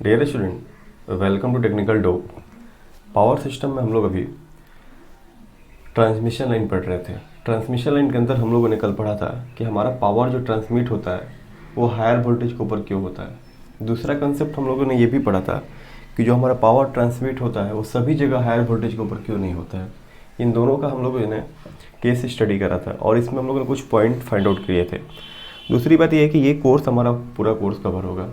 Dear student, welcome to technical do. Power system में हम लोग अभी ट्रांसमिशन लाइन पढ़ रहे थे। ट्रांसमिशन लाइन के अंदर हम लोगों ने कल पढ़ा था कि हमारा पावर जो ट्रांसमिट होता है वो हायर वोल्टेज के ऊपर क्यों होता है। दूसरा कंसेप्ट हम लोगों ने ये भी पढ़ा था कि जो हमारा पावर ट्रांसमिट होता है वो सभी जगह हायर वोल्टेज के ऊपर क्यों नहीं होता है। इन दोनों का हम लोगों ने केस स्टडी करा था और इसमें हम लोगों ने कुछ पॉइंट फाइंड आउट किए थे। दूसरी बात यह है कि ये कोर्स हमारा पूरा कोर्स कवर होगा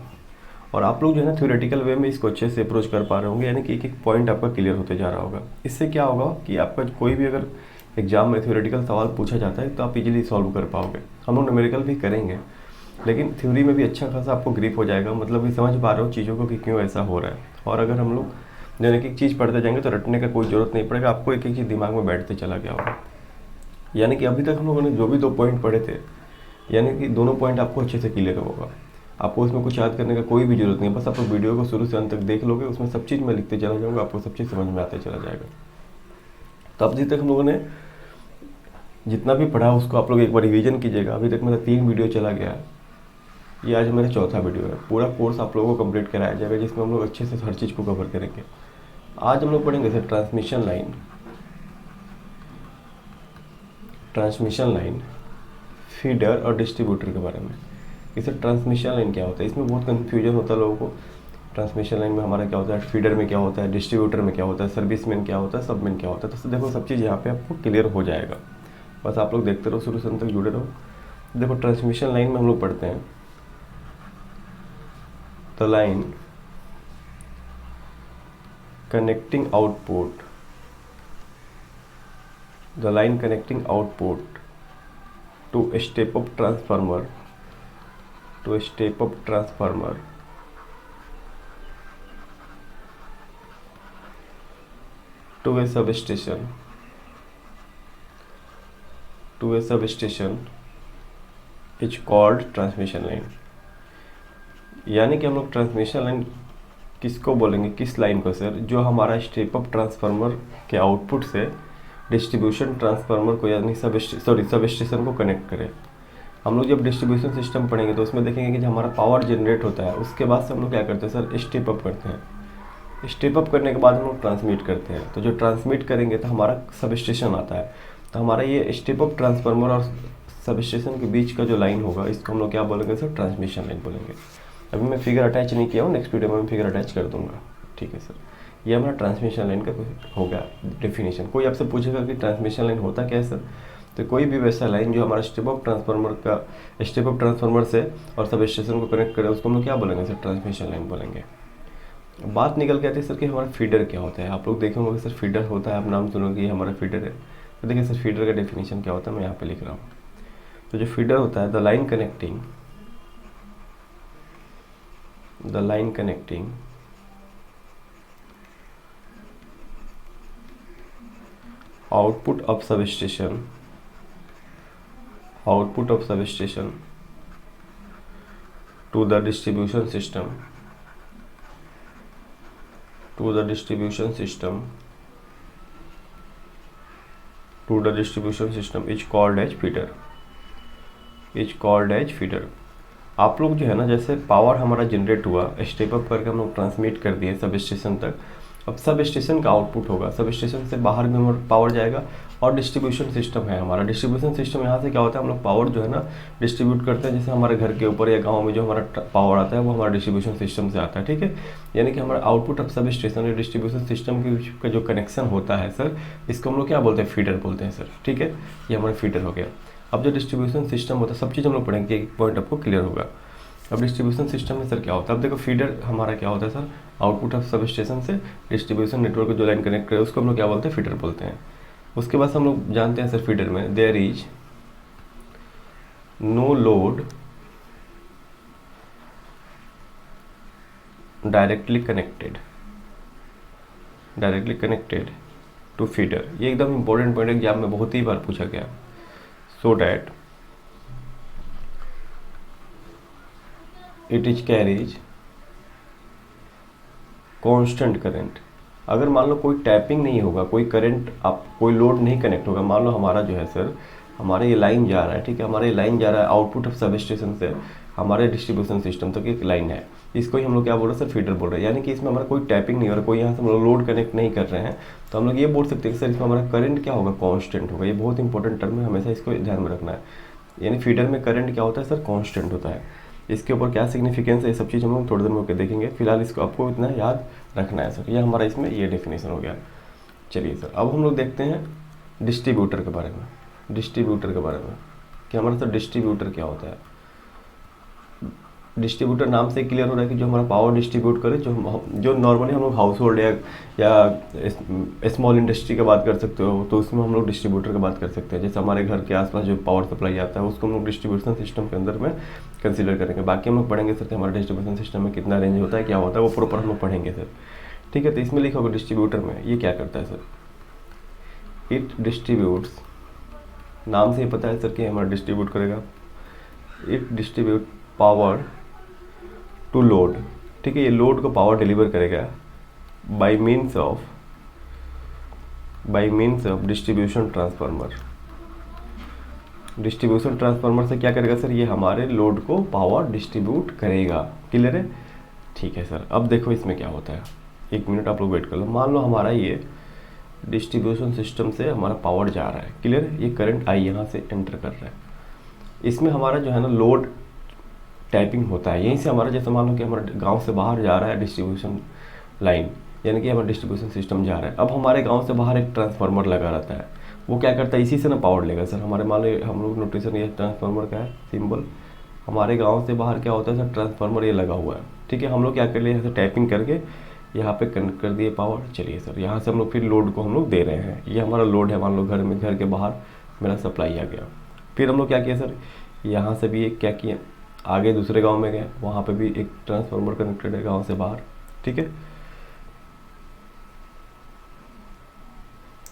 और आप लोग जो है ना थ्योरेटिकल वे में इसको अच्छे से अप्रोच कर पा रहे होंगे, यानी कि एक एक पॉइंट आपका क्लियर होते जा रहा होगा। इससे क्या होगा कि आपका कोई भी अगर एग्जाम में थ्योरेटिकल सवाल पूछा जाता है तो आप इजीली सॉल्व कर पाओगे। हम लोग न्यूमेरिकल भी करेंगे लेकिन थ्योरी में भी अच्छा खासा आपको ग्रिप हो जाएगा, मतलब कि समझ पा रहे हो चीज़ों को कि क्यों ऐसा हो रहा है। और अगर हम लोग जो एक एक चीज़ पढ़ते जाएंगे तो रटने का कोई ज़रूरत नहीं पड़ेगा, आपको एक एक चीज़ दिमाग में बैठते चला गया होगा। यानी कि अभी तक हम लोगों ने जो भी 2 पॉइंट पढ़े थे, यानी कि दोनों पॉइंट आपको अच्छे से क्लियर होगा। आपको उसमें कुछ याद करने का कोई भी जरूरत नहीं है, बस आप वीडियो को शुरू से अंत तक देख लोगे, उसमें सब चीज़ मैं लिखते चला जाऊँगा, आपको सब चीज़ समझ में आते चला जाएगा। तो अब तक हम लोगों ने जितना भी पढ़ा उसको आप लोग एक बार रिवीजन कीजिएगा। अभी तक मेरा 3 वीडियो चला गया है, ये आज मेरा चौथा वीडियो है। पूरा कोर्स आप लोगों को कंप्लीट कराया जाएगा जिसमें हम लोग अच्छे से हर चीज़ को कवर करेंगे। आज हम लोग पढ़ेंगे सर ट्रांसमिशन लाइन, फीडर और डिस्ट्रीब्यूटर के बारे में। इसे ट्रांसमिशन लाइन क्या होता है, इसमें बहुत कन्फ्यूजन होता है लोगों को। ट्रांसमिशन लाइन में हमारा क्या होता है, फीडर में क्या होता है, डिस्ट्रीब्यूटर में क्या होता है, सर्विसमैन क्या होता है, सबमैन क्या होता है। तो देखो सब चीज़ यहाँ पे आपको क्लियर हो जाएगा, बस आप लोग देखते रहो, शुरू से अंत तक जुड़े रहो। देखो ट्रांसमिशन लाइन में हम लोग पढ़ते हैं the line connecting output to a step up transformer to a substation is called transmission line. यानी कि हम लोग ट्रांसमिशन लाइन किसको बोलेंगे, किस लाइन को सर, जो हमारा स्टेप अप ट्रांसफार्मर के आउटपुट से डिस्ट्रीब्यूशन ट्रांसफार्मर को यानी सबस्टेशन को कनेक्ट करे। हम लोग जब डिस्ट्रीब्यूशन सिस्टम पढ़ेंगे तो उसमें देखेंगे कि जो हमारा पावर जनरेट होता है उसके बाद से हम लोग क्या करते हैं सर, स्टेप अप करते हैं। स्टेप अप करने के बाद हम लोग ट्रांसमिट करते हैं। तो जो ट्रांसमिट करेंगे तो हमारा सबस्टेशन आता है। तो हमारा ये स्टेप अप ट्रांसफार्मर और सबस्टेशन के बीच का जो लाइन होगा इसको हम लोग क्या बोलेंगे सर, ट्रांसमिशन लाइन बोलेंगे। अभी मैं फिगर अटैच नहीं किया हूँ, नेक्स्ट वीडियो में मैं फिगर अटैच कर दूंगा, ठीक है सर। ये हमारा ट्रांसमिशन लाइन का हो गया डेफिनेशन। कोई आपसे पूछेगा कि ट्रांसमिशन लाइन होता क्या है सर, तो कोई भी वैसा लाइन जो हमारा स्टेप अप ट्रांसफार्मर से और सब स्टेशन को कनेक्ट करे उसको हम लोग क्या बोलेंगे सर, ट्रांसमिशन लाइन बोलेंगे। बात निकल के आती है सर कि हमारा फीडर क्या होता है। आप लोग देखेंगे सर फीडर होता है, आप नाम सुनोगे हमारा फीडर है। तो देखिए सर फीडर का डेफिनेशन क्या होता है, मैं यहाँ पे लिख रहा हूँ। तो जो फीडर होता है the line connecting output of substation to the distribution system is called as feeder। आप लोग जो है ना, जैसे पावर हमारा जनरेट हुआ, स्टेप अप करके हम लोग ट्रांसमिट कर दिए सब स्टेशन तक। अब सब स्टेशन का आउटपुट होगा, सब स्टेशन से बाहर भी पावर जाएगा और डिस्ट्रीब्यूशन सिस्टम है हमारा। डिस्ट्रीब्यूशन सिस्टम यहाँ से क्या होता है, हम लोग पावर जो है ना डिस्ट्रीब्यूट करते हैं। जैसे हमारे घर के ऊपर या गांव में जो हमारा पावर आता है वो हमारा डिस्ट्रीब्यूशन सिस्टम से आता है, ठीक है। यानी कि हमारा आउटपुट ऑफ सब स्टेशन या डिस्ट्रीब्यूशन सिस्टम का जो कनेक्शन होता है सर, इसको हम लोग क्या बोलते हैं, फीडर बोलते हैं सर, ठीक है। ये हमारा फीडर हो गया। अब जो डिस्ट्रीब्यूशन सिस्टम होता है सब चीज़ हम लोग पढ़ेंगे, एक पॉइंट आपको क्लियर होगा। अब डिस्ट्रीब्यूशन सिस्टम में सर क्या होता है, अब देखो फीडर हमारा क्या होता है sir, output of sub station से डिस्ट्रीब्यूशन नेटवर्क को जो लाइन कनेक्ट करे उसको हम लोग क्या बोलते हैं, फीडर बोलते हैं। उसके बाद हम लोग जानते हैं सर फीडर में there is no load directly connected to feeder. ये एकदम इंपॉर्टेंट पॉइंट एग्जाम में बहुत ही बार पूछा गया। So that it is carries constant current. अगर मान लो कोई टैपिंग नहीं होगा, कोई करंट आप कोई लोड नहीं कनेक्ट होगा, मान लो हमारा जो है सर, हमारे ये लाइन जा रहा है, ठीक है, हमारा ये लाइन जा रहा है आउटपुट ऑफ सब स्टेशन से हमारे डिस्ट्रीब्यूशन सिस्टम तक एक लाइन है। इसको ही हम लोग क्या बोल रहे हैं सर, फीडर बोल रहे हैं। यानी कि इसमें हमारा कोई टैपिंग नहीं हो रहा, कोई यहाँ से हम लोग लोड कनेक्ट नहीं कर रहे हैं, तो हम लोग ये बोल सकते हैं कि सर इसमें हमारा करंट क्या होगा, कांस्टेंट होगा। ये बहुत इंपॉर्टेंट टर्म है, हमेशा इसको ध्यान में रखना है। यानी फीडर में करंट क्या होता है सर, कांस्टेंट होता है। इसके ऊपर क्या सिग्निफिकेंस है, ये सब चीज़ हम लोग थोड़ी देर में होकर देखेंगे। फिलहाल इसको आपको इतना याद रखना है सर। ये हमारा इसमें ये डेफिनेशन हो गया। चलिए सर, अब हम लोग देखते हैं डिस्ट्रीब्यूटर के बारे में। डिस्ट्रीब्यूटर के बारे में कि हमारा सर डिस्ट्रीब्यूटर क्या होता है। डिस्ट्रीब्यूटर नाम से क्लियर हो रहा है कि जो हमारा पावर डिस्ट्रीब्यूट करे, जो नॉर्मली हम लोग हाउस होल्ड या स्मॉल इंडस्ट्री की बात कर सकते हो, तो उसमें हम लोग डिस्ट्रीब्यूटर की बात कर सकते हैं। जैसे हमारे घर के आसपास जो पावर सप्लाई आता है उसको हम लोग डिस्ट्रीब्यूशन सिस्टम के अंदर में कंसीडर करेंगे। बाकी हम लोग पढ़ेंगे सर कि हमारे डिस्ट्रीब्यूशन सिस्टम में कितना रेंज होता है, क्या होता है, वो प्रॉपर हम लोग पढ़ेंगे सर। ठीक है, तो इसमें लिखा होगा डिस्ट्रीब्यूटर में ये क्या करता है सर, इट डिस्ट्रीब्यूट्स, नाम से ही पता है सर कि हमारा डिस्ट्रीब्यूट करेगा। It distribute power to load. ठीक है, ये लोड को पावर डिलीवर करेगा by means of distribution transformer. Distribution transformer से क्या करेगा सर, ये हमारे लोड को पावर डिस्ट्रीब्यूट करेगा। क्लियर है? ठीक है सर, अब देखो इसमें क्या होता है। एक मिनट आप लोग वेट कर लो। मान लो हमारा ये डिस्ट्रीब्यूशन सिस्टम से हमारा पावर जा रहा है। क्लियर है? ये करंट आई यहाँ से एंटर कर रहा है। इसमें हमारा जो है ना लोड टैपिंग होता है। यहीं से हमारा, जैसे मान लो कि हमारे गांव से बाहर जा रहा है डिस्ट्रीब्यूशन लाइन, यानी कि हमारा डिस्ट्रीब्यूशन सिस्टम जा रहा है। अब हमारे गांव से बाहर एक ट्रांसफार्मर लगा रहता है, वो क्या करता है, इसी से ना पावर लेगा सर। हमारे मान लो हम लोग नोटेशन, ये ट्रांसफार्मर का है सिंबल। हमारे गाँव से बाहर क्या होता है सर, ट्रांसफार्मर ये लगा हुआ है। ठीक है, हम लोग क्या कर लिए, यहाँ से टैपिंग करके यहाँ पे कनेक्ट कर दिए पावर। चलिए सर, यहाँ से हम लोग फिर लोड को हम लोग दे रहे हैं। ये हमारा लोड है, मान लो घर के बाहर मेरा सप्लाई आ गया। फिर हम लोग क्या किया सर, यहाँ से भी एक क्या किया, आगे दूसरे गांव में गए, वहाँ पे भी एक ट्रांसफार्मर कनेक्टेड है गांव से बाहर। ठीक है,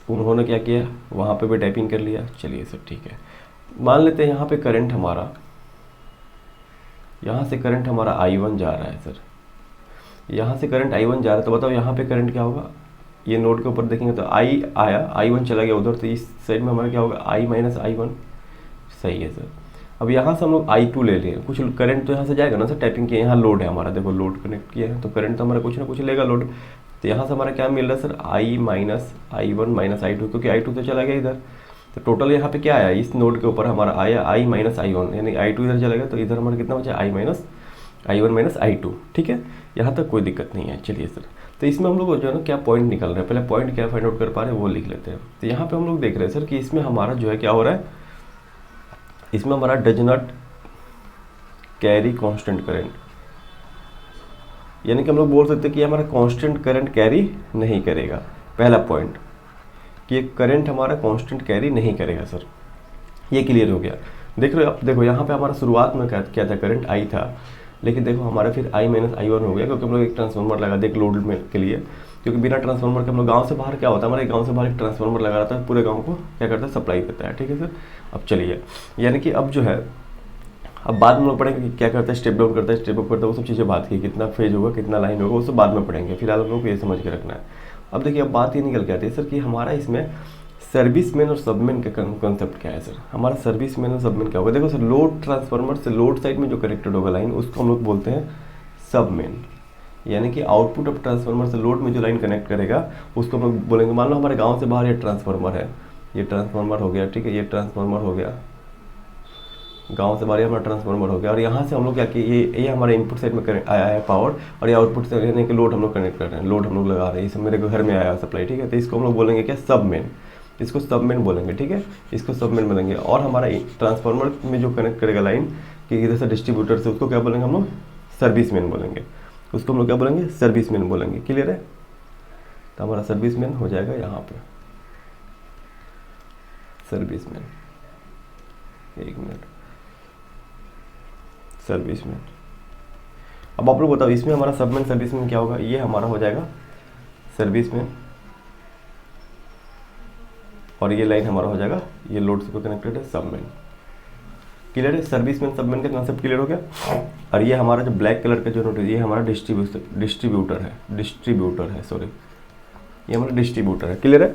उन्होंने क्या किया, वहाँ पे भी टैपिंग कर लिया। चलिए सर ठीक है, मान लेते हैं यहाँ पे करंट हमारा, यहाँ से करंट हमारा I1 जा रहा है सर। यहाँ से करंट I1 जा रहा है, तो बताओ यहाँ पे करंट क्या होगा। ये नोड के ऊपर देखेंगे तो I आया, I1 चला गया उधर, तो इस साइड में हमारा क्या होगा, I माइनस I1। सही है सर। अब यहाँ से हम लोग I2 ले लिए, कुछ करंट तो यहाँ से जाएगा ना सर, टैपिंग किया, यहाँ लोड है हमारा, देखो लोड कनेक्ट किया है, तो करंट तो हमारा कुछ ना कुछ लेगा लोड। तो यहाँ से हमारा क्या मिल रहा है sir, I minus I1 minus I2, क्योंकि I2 तो चला गया इधर। तो टोटल यहाँ पे क्या आया, इस नोड के ऊपर हमारा आया I माइनस I1, यानी I2 इधर चला गया, तो इधर हमारा कितना बचा, I1 माइनस I2। ठीक है, यहाँ तक कोई दिक्कत नहीं है। चलिए सर, तो इसमें हम लोग जो है ना क्या पॉइंट निकल रहे हैं, पहले पॉइंट क्या फाइंड आउट कर पा रहे हैं वो लिख लेते हैं। तो यहाँ पे हम लोग देख रहे हैं सर कि इसमें हमारा जो है क्या हो रहा है, इसमें हमारा does not carry constant current, यानी कि हम लोग बोल सकते हैं कि हमारा कांस्टेंट करंट कैरी नहीं करेगा। पहला पॉइंट कि करंट हमारा कांस्टेंट कैरी नहीं करेगा सर, ये क्लियर हो गया। देख रहे हो आप, देखो यहाँ पे हमारा शुरुआत में क्या था, करंट आई था, लेकिन देखो हमारा फिर I माइनस I1 हो गया, क्योंकि हम लोग एक ट्रांसफार्मर लगा दे लोड में के लिए। क्योंकि बिना ट्रांसफार्मर के हम लोग गाँव से बाहर क्या होता है, हमारे गाँव से बाहर एक ट्रांसफार्मर लगा रहता है, पूरे गाँव को क्या करता है, सप्लाई देता है। ठीक है सर, अब चलिए, यानी कि अब जो है, अब बाद में लोग पढ़ेंगे कि क्या करता है, स्टेप डाउन करता है, स्टेप अप करता है, वो सब चीज़ें बात की, कितना फेज होगा, कितना लाइन होगा, वो सब बाद में पढ़ेंगे। फिलहाल हम लोग को ये समझ के रखना है। अब देखिए, अब बात ये निकल के आती है सर कि हमारा इसमें सर्विसमैन और सबमैन का कॉन्सेप्ट क्या है सर। हमारा सर्विसमैन और सबमैन क्या होगा, देखो सर, लोड ट्रांसफार्मर से लोड साइड में जो कनेक्टेड होगा लाइन, उसको हम लोग बोलते हैं सबमैन। यानी कि आउटपुट ऑफ ट्रांसफार्मर से लोड में जो लाइन कनेक्ट करेगा उसको हम लोग बोलेंगे। मान लो हमारे गाँव से बाहर ये ट्रांसफार्मर है, ये ट्रांसफार्मर हो गया। ठीक है, ये ट्रांसफार्मर हो गया, गांव से बाहर हमारा ट्रांसफार्मर हो गया, और यहाँ से हम लोग क्या किए, ये हमारे इनपुट साइड में आया है पावर, और ये आउटपुट से यानी कि लोड हम लोग कनेक्ट कर रहे हैं, लोड हम लोग लगा रहे हैं, ये सब मेरे घर में आया सप्लाई। ठीक है, तो इसको हम लोग बोलेंगे क्या, सबमेन, इसको सबमेन बोलेंगे। ठीक है, इसको सबमेन बोलेंगे। और हमारा ट्रांसफार्मर में जो कनेक्ट करेगा लाइन कि इधर से डिस्ट्रीब्यूटर से, उसको क्या बोलेंगे हम लोग, सर्विसमैन बोलेंगे। उसको हम लोग क्या बोलेंगे, सर्विसमैन बोलेंगे। क्लियर है? तो हमारा सर्विसमैन हो जाएगा यहाँ पे, सर्विसमैन। एक मिनट, सर्विसमैन। अब आप लोग बताओ, इसमें हमारा सबमैन सर्विसमैन क्या होगा, ये हमारा हो जाएगा सर्विसमैन, और ये लाइन हमारा हो जाएगा, ये लोड से कनेक्टेड है, सबमैन। क्लियर है? सर्विसमैन सबमैन का कॉन्सेप्ट क्लियर हो गया। और ये हमारा जो ब्लैक कलर का जो नोट है, ये हमारा डिस्ट्रीब्यूटर है, सॉरी, ये हमारा डिस्ट्रीब्यूटर है। क्लियर है?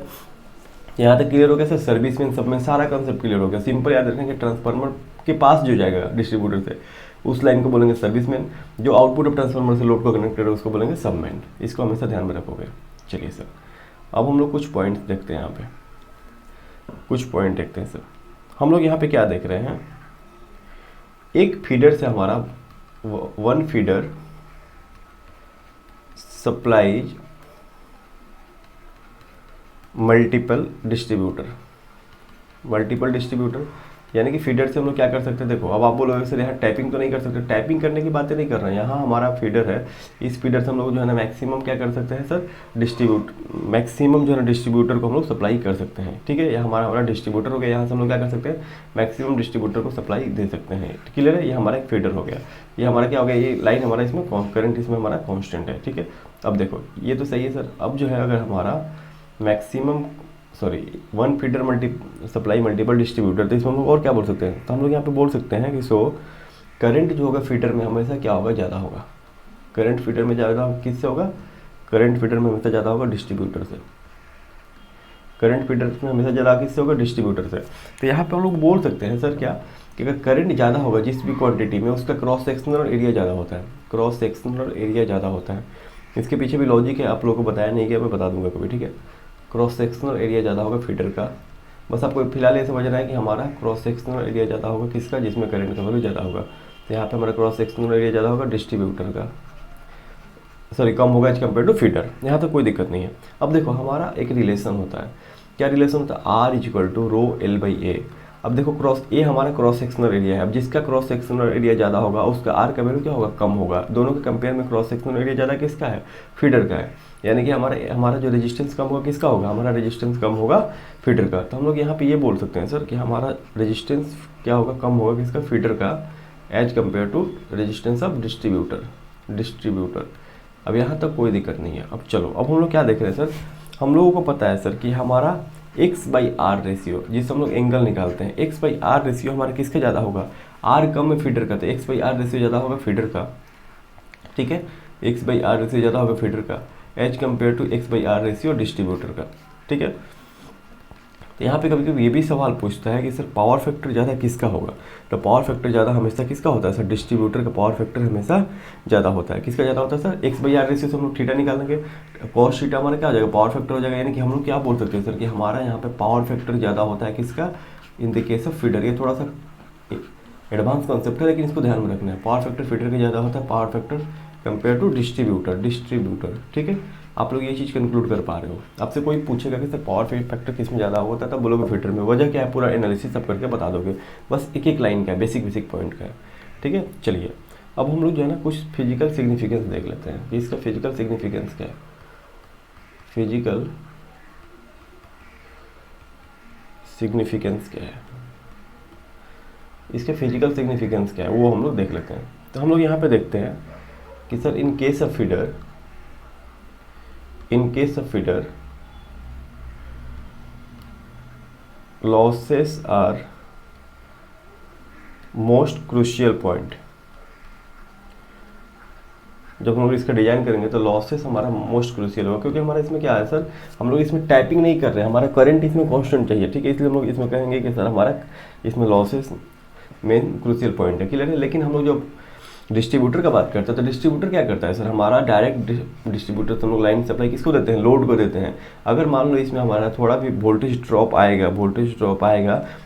यहाँ तक क्लियर हो गया सर, सर्विसमैन सबमैन सारा कॉन्सेप्ट क्लियर हो गया। सिंपल याद रखेंगे, ट्रांसफार्मर के पास जो जाएगा डिस्ट्रीब्यूटर से, उस लाइन को बोलेंगे सर्विसमैन, जो आउटपुट ऑफ ट्रांसफार्मर से लोड को कनेक्ट करे उसको बोलेंगे सबमैन। इसको हमेशा ध्यान में रखोगे। चलिए सर, अब हम लोग कुछ पॉइंट्स देखते हैं। यहाँ पे कुछ पॉइंट देखते हैं सर। हम लोग यहाँ पे क्या देख रहे हैं, एक फीडर से हमारा one feeder supplies multiple distributor. Multiple distributor यानी कि फीडर से हम लोग क्या कर सकते हैं। देखो अब आप बोलोगे सर यहाँ टाइपिंग तो नहीं कर सकते, टाइपिंग करने की बातें नहीं कर रहे हैं। यहाँ हमारा फीडर है, इस फीडर से हम लोग जो है ना मैक्सिमम क्या कर सकते हैं सर, मैक्सिमम जो है ना डिस्ट्रीब्यूटर को हम लोग सप्लाई कर सकते हैं। ठीक है, ये हमारा डिस्ट्रीब्यूटर हो गया। यहाँ से हम लोग क्या कर सकते हैं, मैक्सिमम डिस्ट्रीब्यूटर को सप्लाई दे सकते हैं। क्लियर है, ये हमारा एक फीडर हो गया। ये हमारा क्या हो गया, ये लाइन हमारा इसमें करंट इसमें हमारा कॉन्स्टेंट है। ठीक है, अब देखो ये तो सही है सर। अब जो है अगर हमारा maximum one feeder supply multiple distributor, तो इसमें हम लोग और क्या बोल सकते हैं, तो हम लोग यहाँ पे बोल सकते हैं कि करंट जो होगा फीडर में हमेशा क्या होगा, ज़्यादा होगा। करंट फीडर में ज़्यादा किससे होगा, करंट फीडर में हमेशा ज़्यादा होगा डिस्ट्रीब्यूटर से। करंट फीडर में हमेशा ज़्यादा किससे होगा, डिस्ट्रीब्यूटर से। तो यहाँ पे हम लोग बोल सकते हैं सर क्या, कि अगर करंट ज़्यादा होगा जिस भी क्वांटिटी में, उसका क्रॉस सेक्शनल एरिया ज़्यादा होता है। क्रॉस सेक्शनल एरिया ज़्यादा होता है। इसके पीछे भी लॉजिक है, आप लोगों को बताया नहीं गया, मैं बता दूंगा कभी। ठीक है, क्रॉस सेक्शनल एरिया ज़्यादा होगा फीडर का। बस आपको फिलहाल ये समझना है कि हमारा क्रॉस सेक्शनल एरिया ज़्यादा होगा किसका, जिसमें करंट का वैल्यू ज़्यादा होगा। तो यहाँ पे हमारा क्रॉस सेक्शनल एरिया ज़्यादा होगा डिस्ट्रीब्यूटर का, कम होगा एज कम्पेयर टू फीडर। यहाँ तक कोई दिक्कत नहीं है। अब देखो हमारा एक रिलेशन होता है, क्या रिलेशन होता है, R equal to rho L by A. अब देखो ए हमारा क्रॉस सेक्शनल एरिया है। अब जिसका क्रॉस सेक्शनल एरिया ज़्यादा होगा उसका आर का वैल्यू क्या होगा, कम होगा। दोनों के कंपेयर में क्रॉस सेक्शनल एरिया ज़्यादा किसका है, फीडर का है। यानी कि हमारा जो रेजिस्टेंस कम होगा किसका होगा, हमारा रेजिस्टेंस कम होगा फीडर का। तो हम लोग यहाँ पे ये बोल सकते हैं सर कि हमारा रेजिस्टेंस क्या होगा, कम होगा किसका, फीडर का, as compare to resistance of distributor. अब यहाँ तक कोई दिक्कत नहीं है। अब चलो, अब हम लोग क्या देख रहे हैं सर, हम लोगों को पता है सर कि हमारा एक्स बाई आर रेशियो, जिससे हम लोग एंगल निकालते हैं, एक्स बाई आर रेशियो हमारा किसका ज़्यादा होगा, आर कम है फीडर का, तो एक्स बाई आर रेशियो ज़्यादा होगा फीडर का। ठीक है, एक्स बाई आर रेशियो ज़्यादा होगा फीडर का as compare to X by R ratio distributor का। ठीक है, तो यहाँ पे कभी कभी ये भी सवाल पूछता है कि सर पावर फैक्टर ज़्यादा किसका होगा, तो पावर फैक्टर ज़्यादा हमेशा किसका होता है सर, डिस्ट्रीब्यूटर का पावर फैक्टर हमेशा ज़्यादा होता है। किसका ज़्यादा होता है sir, X by R ratio से हम लोग थीटा निकालेंगे, कॉस थीटा हमारा क्या हो जाएगा, पावर फैक्टर हो जाएगा। यानी कि हम लोग क्या बोल सकते हैं सर कि हमारा यहाँ पे पावर फैक्टर ज़्यादा होता है किसका, in the case of feeder. ये थोड़ा सा एडवांस कॉन्सेप्ट है लेकिन इसको ध्यान में रखना है। पावर फैक्टर फीडर का ज़्यादा होता है, power factor compare to distributor. ठीक है, आप लोग ये चीज़ कंक्लूड कर पा रहे हो। आपसे कोई पूछेगा कि सर पावर फैक्टर किस में ज़्यादा होता है, तब बोलोगे फीडर में। वजह क्या है, पूरा एनालिसिस आप करके बता दोगे। बस एक एक लाइन का है, बेसिक पॉइंट का है। ठीक है, चलिए अब हम लोग जो है ना कुछ फिजिकल सिग्निफिकेंस देख लेते हैं कि इसका फिजिकल सिग्निफिकेंस क्या है। फिजिकल सिग्निफिकेंस क्या है, इसके फिजिकल सिग्निफिकेंस क्या है वो हम लोग देख लेते हैं। तो हम लोग यहाँ पे देखते हैं कि sir in case of feeder losses are most crucial point. जब हम लोग इसका डिजाइन करेंगे तो लॉसेस हमारा मोस्ट क्रूशियल होगा, क्योंकि हमारा इसमें क्या है सर, हम लोग इसमें टाइपिंग नहीं कर रहे हैं, हमारा करंट इसमें कांस्टेंट चाहिए। ठीक है, इसलिए हम लोग इसमें कहेंगे कि सर हमारा इसमें लॉसेस मेन क्रूशियल पॉइंट है। क्लियर है, लेकिन हम लोग जब डिस्ट्रीब्यूटर का बात करते हैं तो डिस्ट्रीब्यूटर क्या करता है सर, हमारा डायरेक्ट डिस्ट्रीब्यूटर तो हम लोग लाइन सप्लाई किसको देते हैं, लोड को देते हैं। अगर मान लो इसमें हमारा थोड़ा भी वोल्टेज ड्रॉप आएगा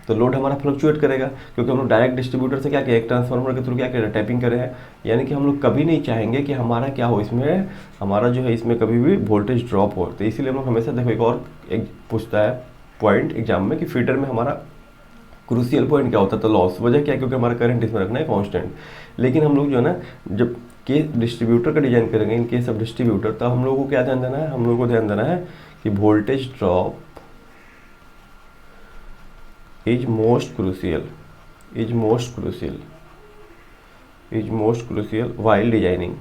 तो लोड हमारा फ्लक्चुएट करेगा, क्योंकि हम लोग डायरेक्ट डिस्ट्रीब्यूटर से क्या किया, एक ट्रांसफार्मर के थ्रू क्या करें, टैपिंग कर रहे हैं। यानी कि हम लोग कभी नहीं चाहेंगे कि हमारा क्या हो, इसमें हमारा जो है इसमें कभी भी वोल्टेज ड्रॉप हो। तो इसीलिए हम लोग हमेशा देखो एक पूछता है पॉइंट एग्जाम में कि फीडर में हमारा क्रूशियल पॉइंट क्या होता है, तो लॉस। वजह क्या है, क्योंकि हमारा करंट इसमें रखना है कांस्टेंट। लेकिन हम लोग जो है ना जब के डिस्ट्रीब्यूटर का डिजाइन करेंगे, इन केस ऑफ डिस्ट्रीब्यूटर, तो हम लोगों को क्या ध्यान देना है, हम लोगों को ध्यान देना है कि voltage drop is most crucial while designing.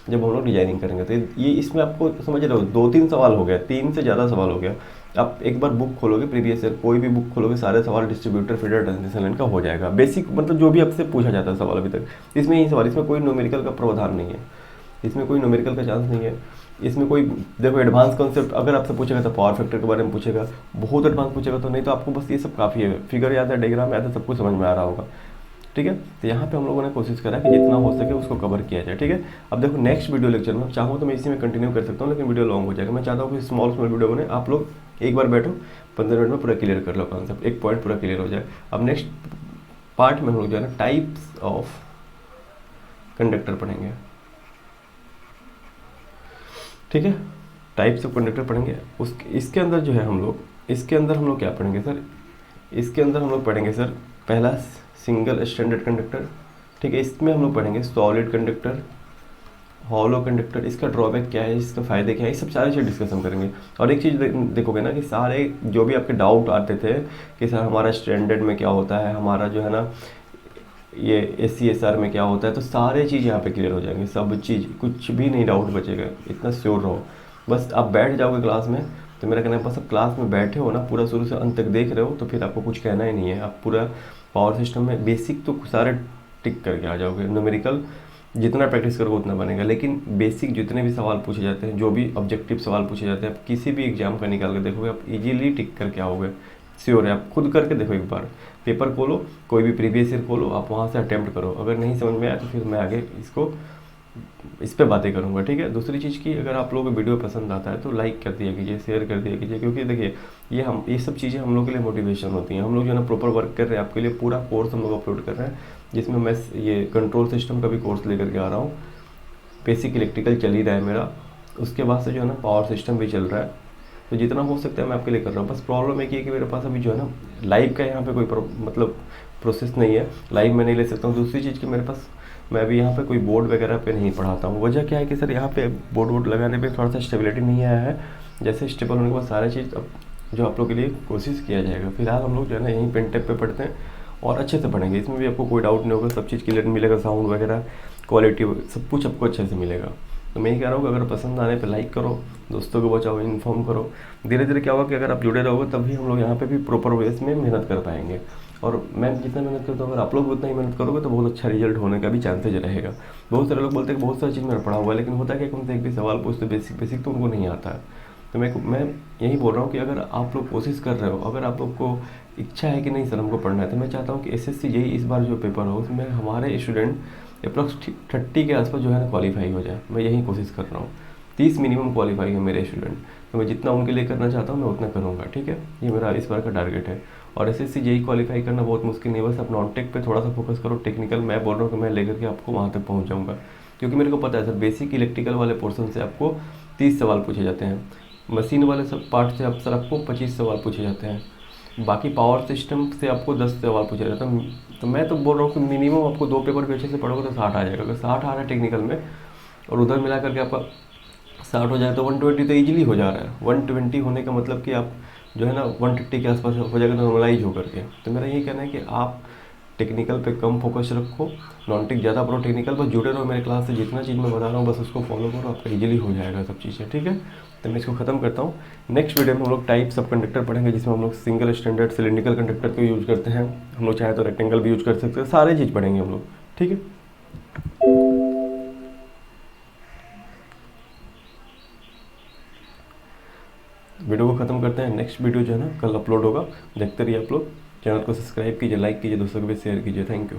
जब हम लोग डिजाइनिंग करेंगे तो ये इसमें आपको समझ रहे हो 2-3 सवाल हो गया, 3 से ज़्यादा सवाल हो गया। आप एक बार बुक खोलोगे, प्रीवियस ईयर कोई भी बुक खोलोगे, सारे सवाल डिस्ट्रीब्यूटर फीडर ट्रांसमिशन लाइन का हो जाएगा। बेसिक मतलब जो भी आपसे पूछा जाता है सवाल अभी तक, इसमें यही सवाल, इसमें कोई न्यूमेरिकल का प्रावधान नहीं है, इसमें कोई न्यूमेरिकल का चांस नहीं है। इसमें कोई देखो एडवांस कॉन्सेप्ट अगर आपसे पूछेगा तो पावर फैक्टर के बारे में पूछेगा, बहुत एडवांस पूछेगा तो नहीं, तो आपको बस ये सब काफ़ी है, फिगर याद है, डायग्राम याद है, सब कुछ समझ में आ रहा होगा। ठीक है। तो यहाँ पे हम लोगों ने कोशिश करा कि जितना हो सके उसको कवर किया जाए, ठीक है। अब देखो नेक्स्ट वीडियो लेक्चर में चाहूँ तो मैं इसी में कंटिन्यू कर सकता हूँ, लेकिन वीडियो लॉन्ग हो जाएगा। मैं चाहता हूँ कि स्मॉल वीडियो बने, आप लोग एक बार बैठो 15 मिनट में पूरा क्लियर कर लो कॉन्सेप्ट, एक पॉइंट पूरा क्लियर हो जाए। अब नेक्स्ट पार्ट में हम लोग जो है ना टाइप्स ऑफ कंडक्टर पढ़ेंगे, ठीक है। टाइप्स ऑफ कंडक्टर पढ़ेंगे। इसके अंदर जो है हम लोग क्या पढ़ेंगे सर, इसके अंदर हम लोग पढ़ेंगे सर पहला सिंगल स्टैंडर्ड कंडक्टर, ठीक है। इसमें हम लोग पढ़ेंगे सॉलिड कंडक्टर, हॉलो कंडक्टर, इसका ड्रॉबैक क्या है, इसका फ़ायदे क्या है, ये सब सारी चीज़ डिस्कशन करेंगे। और एक चीज़ देखोगे ना कि सारे जो भी आपके डाउट आते थे कि सर हमारा स्टैंडर्ड में क्या होता है, हमारा जो है ना ये SCSR में क्या होता है, तो सारे चीज़ यहाँ पे क्लियर हो जाएंगे, सब चीज़, कुछ भी नहीं डाउट बचेगा, इतना श्योर रहो। बस आप बैठ जाओगे क्लास में, तो मेरा कहना है बस आप क्लास में बैठे हो ना, पूरा शुरू से अंत तक देख रहे हो, तो फिर आपको कुछ कहना ही नहीं है। आप पूरा पावर सिस्टम में बेसिक तो सारे टिक करके आ जाओगे। न्यूमेरिकल जितना प्रैक्टिस करोगे उतना बनेगा, लेकिन बेसिक जितने भी सवाल पूछे जाते हैं, जो भी ऑब्जेक्टिव सवाल पूछे जाते हैं, आप किसी भी एग्जाम का निकाल के देखोगे, आप इजीली टिक करके आओगे, श्योर है। आप खुद करके देखो, एक बार पेपर खोलो, कोई भी प्रीवियस ईयर खोलो, आप वहाँ से अटैम्प्ट करो। अगर नहीं समझ में आया तो फिर मैं आगे इस पे बातें करूँगा, ठीक है। दूसरी चीज़ की, अगर आप लोगों को वीडियो पसंद आता है तो लाइक कर दिया कीजिए, शेयर कर दिया कीजिए, क्योंकि देखिए ये सब चीज़ें हम लोग के लिए मोटिवेशन होती हैं। हम लोग जो है ना प्रॉपर वर्क कर रहे हैं, आपके लिए पूरा कोर्स हम लोग अपलोड कर रहे हैं, जिसमें मैं ये कंट्रोल सिस्टम का भी कोर्स लेकर के आ रहा हूँ। बेसिक इलेक्ट्रिकल चल ही रहा है मेरा, उसके बाद से जो है ना पावर सिस्टम भी चल रहा है। तो जितना हो सकता है मैं आपके लिए कर रहा हूँ। बस प्रॉब्लम एक ही है कि मेरे पास अभी जो है ना लाइव का यहाँ पे कोई मतलब प्रोसेस नहीं है, लाइव मैं नहीं ले सकता हूँ। दूसरी चीज़ कि मेरे पास, मैं अभी यहाँ पे कोई बोर्ड वगैरह पे नहीं पढ़ाता हूँ। वजह क्या है कि सर यहाँ पे बोर्ड लगाने पे थोड़ा सा स्टेबिलिटी नहीं आया है। जैसे स्टेबल होने के बाद सारी चीज़ अब जो आप लोग के लिए कोशिश किया जाएगा। फिलहाल हम लोग जो है ना यहीं पेन टेप पे पढ़ते हैं और अच्छे से पढ़ेंगे, इसमें भी आपको कोई डाउट नहीं होगा, सब चीज़ क्लियर मिलेगा, साउंड वगैरह क्वालिटी सब कुछ आपको अच्छे से मिलेगा। तो मैं ही कह रहा हूँ कि अगर पसंद आने पे लाइक करो, दोस्तों को बचाओ, इन्फॉर्म करो। धीरे धीरे क्या होगा कि अगर आप जुड़े रहोगे तभी हम लोग यहाँ पे भी प्रॉपर वेज में मेहनत कर पाएंगे। और मैं जितना मेहनत करता हूँ, अगर आप लोग उतना ही मेहनत करोगे तो बहुत अच्छा रिजल्ट होने का भी चांसेज रहेगा। बहुत सारे लोग बोलते हैं कि बहुत सारी चीज़ मैंने पढ़ा हुआ है, लेकिन होता है कि उनसे एक भी सवाल पूछते बेसिक तो उनको नहीं आता है। तो मैं यही बोल रहा हूँ कि अगर आप लोग कोशिश कर रहे हो, अगर आप लोग को इच्छा है कि नहीं सर हमको पढ़ना है, तो मैं चाहता हूँ कि SSC JEE इस बार जो पेपर हो उसमें हमारे स्टूडेंट अप्रॉक्स 30 के आसपास जो है ना क्वालिफाई हो जाए। मैं यही कोशिश कर रहा हूँ, 30 मिनिमम क्वालिफाई है मेरे स्टूडेंट। तो मैं जितना उनके लिए करना चाहता हूँ मैं उतना करूँगा, ठीक है। ये मेरा इस बार का टारगेट है। और SSC JEE क्वालिफाई करना बहुत मुश्किल नहीं है, बस आप नॉन टेक पे थोड़ा सा फोकस करो। टेक्निकल मैं बोल रहा हूँ कि मैं लेकर के आपको वहाँ तक पहुँच जाऊँगा, क्योंकि मेरे को पता है सर बेसिक इलेक्ट्रिकल वाले पोर्शन से आपको 30 सवाल पूछे जाते हैं, मशीन वाले सब पार्ट से सर आपको 25 सवाल पूछे जाते हैं, बाकी पावर सिस्टम से आपको 10 सवाल पूछा जाता है। तो मैं तो बोल रहा हूँ कि मिनिमम आपको 2 पेपर भी अच्छे से पढ़ोगे तो 60 आ जाएगा। अगर 60 आ रहा है टेक्निकल में और उधर मिला करके आपका 60 हो जाए तो 120 तो ईजिली हो जा रहा है। 120 होने का मतलब कि आप जो है ना 130 के आसपास हो जाएगा नॉर्मलाइज होकर के। तो मेरा यही कहना है कि आप टेक्निकल पे कम फोकस रखो, नॉन टेक ज़्यादा पढ़ो, टेक्निकल पर जुड़े रहो मेरे क्लास से। जितना चीज़ मैं बता रहा हूँ बस उसको फॉलो करो, आपका इजीली हो जाएगा सब चीज़ें, ठीक है। तो मैं इसको ख़त्म करता हूँ। नेक्स्ट वीडियो में हम लोग टाइप्स ऑफ कंडक्टर पढ़ेंगे, जिसमें हम लोग सिंगल स्टैंडर्ड सिलिंड्रिकल कंडक्टर को यूज़ करते हैं, हम लोग चाहे तो रेक्टेंगल भी यूज़ कर सकते हैं, सारे चीज़ पढ़ेंगे हम लोग, ठीक है। वीडियो को ख़त्म करते हैं। नेक्स्ट वीडियो जो है ना कल अपलोड होगा, देखते रहिए आप लोग। चैनल को सब्सक्राइब कीजिए, लाइक कीजिए, दोस्तों को भी शेयर कीजिए। Thank you.